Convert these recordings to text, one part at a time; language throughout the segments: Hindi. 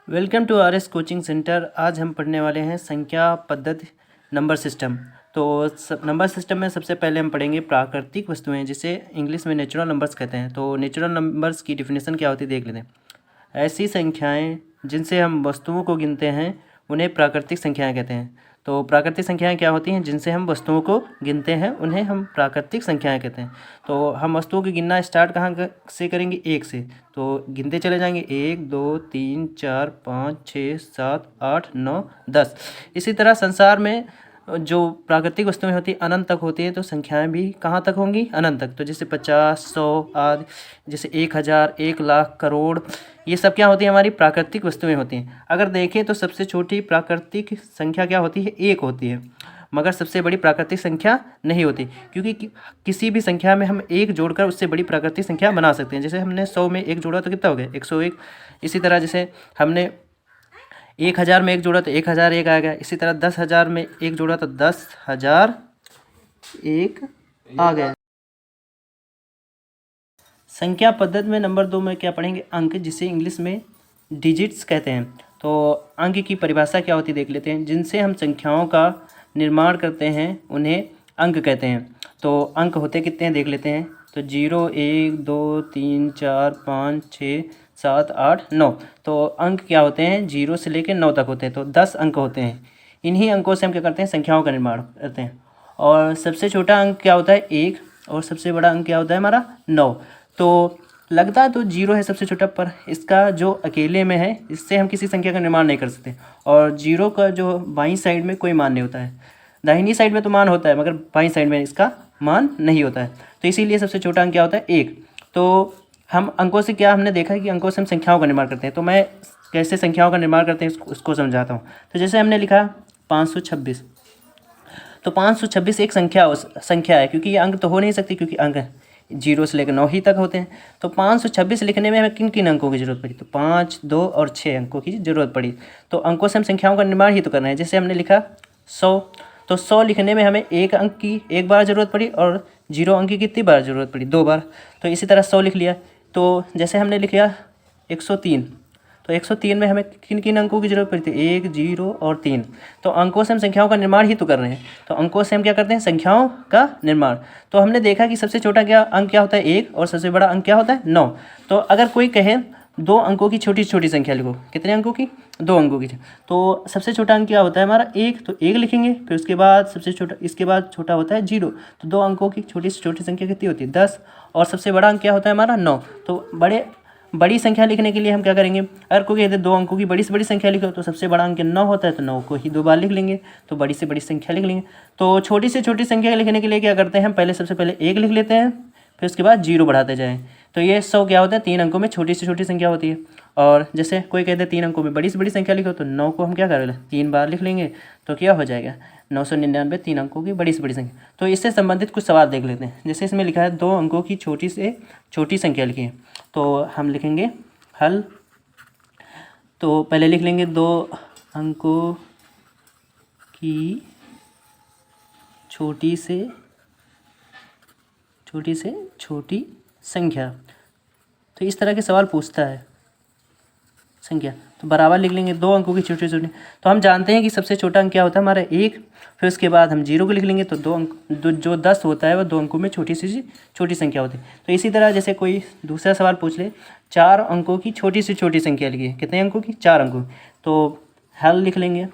Welcome to R S coaching centre. आज हम पढ़ने वाले हैं संख्या पद्धति नंबर सिस्टम। तो नंबर सिस्टम में सबसे पहले हम पढ़ेंगे प्राकृतिक वस्तुएं, जिसे इंग्लिश में नेचुरल नंबर्स कहते हैं। तो नेचुरल नंबर्स की डिफिनेशन क्या होती है देख लेते हैं। ऐसी संख्याएं जिनसे हम वस्तुओं को गिनते हैं उन्हें प्राकृतिक संख्याएं कहते हैं। तो प्राकृतिक संख्याएं क्या होती हैं? जिनसे हम वस्तुओं को गिनते हैं उन्हें हम प्राकृतिक संख्याएं कहते हैं। तो हम वस्तुओं की गिनना स्टार्ट से करेंगे? एक से। तो गिनते चले जाएंगे 1 2 3 4 5 6 7 8 9 10। इसी तरह संसार में जो प्राकृतिक वस्तुएं होती हैं अनंत तक होती हैं, तो संख्याएं भी कहाँ तक होंगी? अनंत तक। तो जैसे 50 100 आदि, जैसे 1000 1,00,000 करोड़, ये सब क्या होती है? हमारी प्राकृतिक वस्तुएं होती हैं। अगर देखें तो सबसे छोटी प्राकृतिक संख्या क्या होती है? 1 होती है। मगर सबसे बड़ी प्राकृतिक संख्या नहीं होती, क्योंकि किसी भी संख्या में हम 1 जोड़कर उससे बड़ी प्राकृतिक संख्या बना सकते हैं। जैसे हमने 100 में 1 जोड़ा तो कितना हो गया? 101। इसी तरह जैसे हमने 1000 में 1 जोड़ा तो 1001 आ गया। इसी तरह 10,000 में 1 जोड़ा तो 10,001 आ गया। संख्या पद्धति में नंबर 2 में क्या पढ़ेंगे? अंक, जिसे इंग्लिश में डिजिट्स कहते हैं। तो अंक की परिभाषा क्या होती है देख लेते हैं। जिनसे हम संख्याओं का निर्माण करते हैं उन्हें अंक कहते हैं। तो अंक होते कितने हैं देख लेते हैं। तो 0 1 2 3 4 5 6 7 8 9। तो अंक क्या होते हैं? 0 से लेकर 9 तक होते हैं। तो 10 अंक होते हैं। इन्हीं अंकों से हम क्या करते हैं? संख्याओं का निर्माण करते हैं। और सबसे छोटा अंक क्या होता है? 1। और सबसे बड़ा अंक क्या होता है हमारा? 9। तो लगता तो 0 है सबसे छोटा, पर इसका जो अकेले में है इससे हम किसी संख्या का निर्माण नहीं कर सकते। और 0 का जो बाईं साइड में कोई मान नहीं होता है। दाहिनी साइड में तो मान होता है, मगर बाईं साइड में इसका मान नहीं होता है। तो इसीलिए सबसे छोटा अंक क्या होता है? 1। तो हम अंकों से क्या हमने देखा है कि अंकों से हम संख्याओं का निर्माण करते हैं। तो मैं कैसे संख्याओं का निर्माण करते हैं उसको समझाता हूँ। तो जैसे हमने लिखा 526, तो 526 एक संख्या है, क्योंकि ये अंक तो हो नहीं सकती, क्योंकि अंक 0 से लेकर 9 ही तक होते हैं। तो 526 लिखने में हमें किन किन अंकों की जरूरत पड़ी? तो 5 2 और 6 अंकों की जरूरत पड़ी। तो अंकों से हम संख्याओं का निर्माण ही तो करना है। जैसे हमने लिखा 100, तो 100 लिखने में हमें 1 अंक की 1 बार ज़रूरत पड़ी, और 0 अंक की कितनी बार ज़रूरत पड़ी? 2 बार। तो इसी तरह 100 लिख लिया। तो जैसे हमने लिख लिया 103, तो 103 में हमें किन किन अंकों की जरूरत पड़ी थी? 1 0 और 3। तो अंकों से हम संख्याओं का निर्माण ही तो कर रहे हैं। तो अंकों से हम क्या करते हैं? संख्याओं का निर्माण। तो हमने देखा कि सबसे छोटा अंक क्या होता है? 1। और सबसे बड़ा अंक क्या होता है? 9। तो अगर कोई कहे 2 अंकों की छोटी छोटी संख्या लिखो, कितने अंकों की? 2 अंकों की। तो सबसे छोटा अंक क्या होता है हमारा? 1। तो 1 लिखेंगे। फिर उसके बाद सबसे छोटा, इसके बाद छोटा होता है 0। तो 2 अंकों की छोटी से छोटी संख्या कितनी होती है? 10। और सबसे बड़ा अंक क्या होता है हमारा? 9। तो बड़ी संख्या लिखने के लिए हम क्या करेंगे? अगर कोई कहते 2 अंकों की बड़ी से बड़ी संख्या लिखो, तो सबसे बड़ा अंक 9 होता है, तो 9 को ही 2 बार लिख लेंगे। तो बड़ी से बड़ी संख्या लिख लेंगे। तो छोटी से छोटी संख्या लिखने के लिए क्या करते हैं? हम सबसे पहले 1 लिख लेते हैं, फिर उसके बाद 0 बढ़ाते जाएँ। तो ये 100 क्या होता है? 3 अंकों में छोटी से छोटी संख्या होती है। और जैसे कोई कहते हैं 3 अंकों में बड़ी से बड़ी संख्या लिखो, तो 9 को हम क्या करेंगे? 3 बार लिख लेंगे। तो क्या हो जाएगा? 999 3 अंकों की बड़ी से बड़ी संख्या। तो इससे संबंधित कुछ सवाल देख लेते हैं। जैसे इसमें लिखा है 2 अंकों की छोटी से छोटी संख्या लिखिए। तो हम लिखेंगे हल। तो पहले लिख लेंगे 2 अंकों की छोटी से छोटी संख्या। तो इस तरह के सवाल पूछता है संख्या। तो बराबर लिख लेंगे 2 अंकों की छोटी छोटी। तो हम जानते हैं कि सबसे छोटा अंक क्या होता है हमारा? 1। फिर उसके बाद हम 0 को लिख लेंगे। तो 2 अंक जो 10 होता है वह 2 अंकों में छोटी से छोटी संख्या होती है। तो इसी तरह जैसे कोई दूसरा सवाल पूछ ले, 4 अंकों की छोटी से छोटी संख्या लिखिए। कितने अंकों की? 4 अंकों। तो हल लिख लेंगे।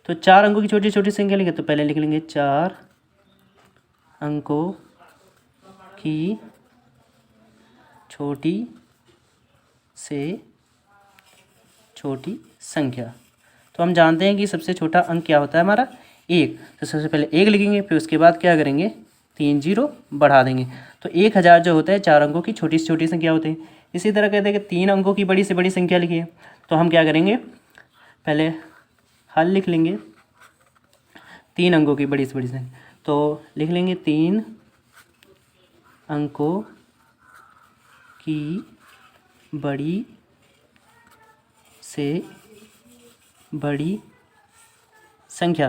तो 4 अंकों की छोटी छोटी संख्या लिखे, तो पहले लिख लेंगे 4 अंकों की छोटी से छोटी संख्या। तो हम जानते हैं कि सबसे छोटा अंक क्या होता है हमारा? 1। तो सबसे पहले 1 लिखेंगे, फिर उसके बाद क्या करेंगे? 3 0 बढ़ा देंगे। तो 1000 जो होता है 4 अंकों की छोटी से छोटी संख्या होती है। इसी तरह कहते हैं कि 3 अंकों की बड़ी से बड़ी संख्या लिखिए। तो हम क्या करेंगे? पहले हल लिख लेंगे 3 अंकों की बड़ी से बड़ी संख्या। तो लिख लेंगे 3 अंकों की बड़ी से बड़ी संख्या।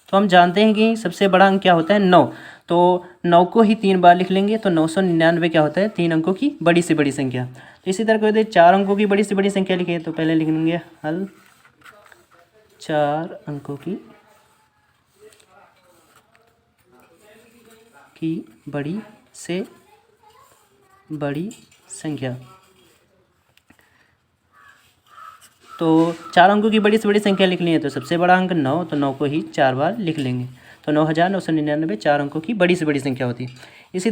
तो हम जानते हैं कि सबसे बड़ा अंक क्या होता है? 9। तो 9 को ही 3 बार लिख लेंगे, तो 999 क्या होता है, 3 अंकों की बड़ी से बड़ी संख्या। तो इसी तरह कहते हैं 4 अंकों की बड़ी से बड़ी संख्या लिखिए, तो पहले लिख लेंगे हल 4 अंकों की बड़ी से बड़ी संख्या। तो 4 अंकों की बड़ी से बड़ी संख्या लिख ली है, तो सबसे बड़ा अंक 9, तो 9 को ही 4 बार लिख लेंगे, तो 9999 4 अंकों की बड़ी से बड़ी संख्या होती है। इसी